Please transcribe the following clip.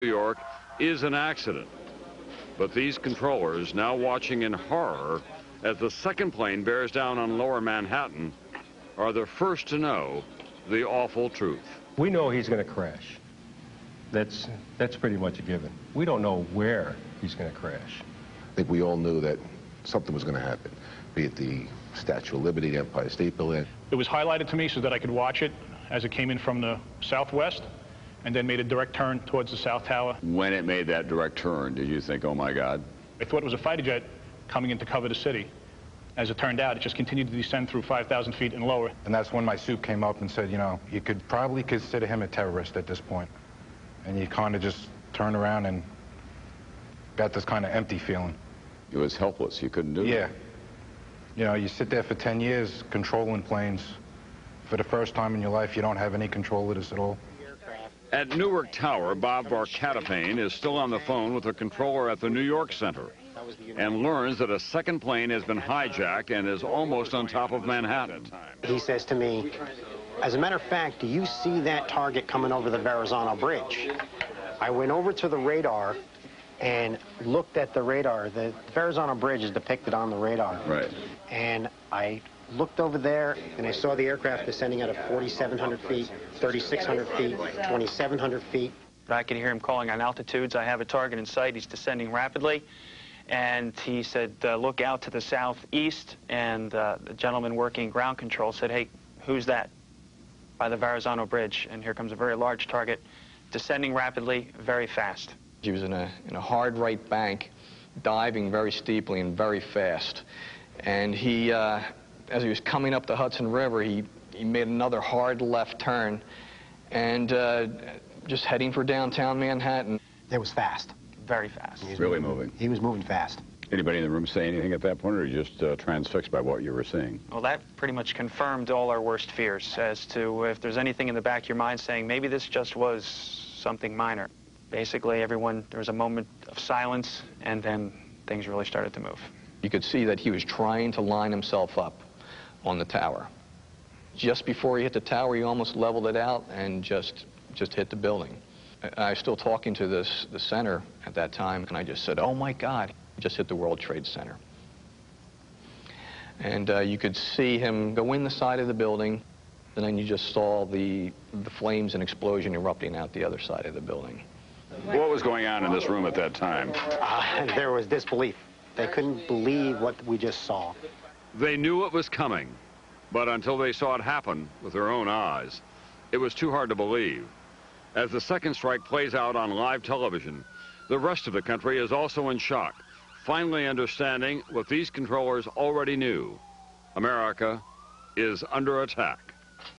New York is an accident. But these controllers, now watching in horror as the second plane bears down on lower Manhattan, are the first to know the awful truth. We know he's going to crash. That's pretty much a given. We don't know where he's going to crash. I think we all knew that something was going to happen, be it the Statue of Liberty, the Empire State Building. It was highlighted to me so that I could watch it as it came in from the southwest and then made a direct turn towards the South Tower. When it made that direct turn, did you think, oh my God? I thought it was a fighter jet coming in to cover the city. As it turned out, it just continued to descend through 5,000 feet and lower. And that's when my soup came up and said, you know, you could probably consider him a terrorist at this point. And you kind of just turn around and got this kind of empty feeling. It was helpless. You couldn't do it. Yeah. You know, you sit there for 10 years controlling planes. For the first time in your life, you don't have any control of this at all. At Newark Tower, Bob Barcatapane is still on the phone with the controller at the New York Center and learns that a second plane has been hijacked and is almost on top of Manhattan. He says to me, as a matter of fact, do you see that target coming over the Verrazano Bridge? I went over to the radar and looked at the radar. The Verrazano Bridge is depicted on the radar. Right. And I looked over there, and I saw the aircraft descending out of 4,700 feet, 3,600 feet, 2,700 feet. I could hear him calling on altitudes. I have a target in sight. He's descending rapidly. And he said, look out to the southeast. And the gentleman working ground control said, hey, who's that? By the Verrazano Bridge. And here comes a very large target, descending rapidly, very fast. He was in a hard right bank, diving very steeply and very fast. And he, as he was coming up the Hudson River, he made another hard left turn and just heading for downtown Manhattan. It was fast. Very fast. He was really moving. He was moving fast. Anybody in the room say anything at that point, or you just transfixed by what you were seeing? Well, that pretty much confirmed all our worst fears as to if there's anything in the back of your mind saying maybe this just was something minor. Basically, there was a moment of silence, and then things really started to move. You could see that he was trying to line himself up on the tower. Just before he hit the tower, he almost leveled it out and just hit the building. I was still talking to the center at that time, and I just said, oh my God, he just hit the World Trade Center. And you could see him go in the side of the building, and then you just saw the flames and explosion erupting out the other side of the building. What was going on in this room at that time? There was disbelief. They couldn't believe what we just saw. They knew it was coming, but until they saw it happen with their own eyes, it was too hard to believe. As the second strike plays out on live television, the rest of the country is also in shock, finally understanding what these controllers already knew. America is under attack.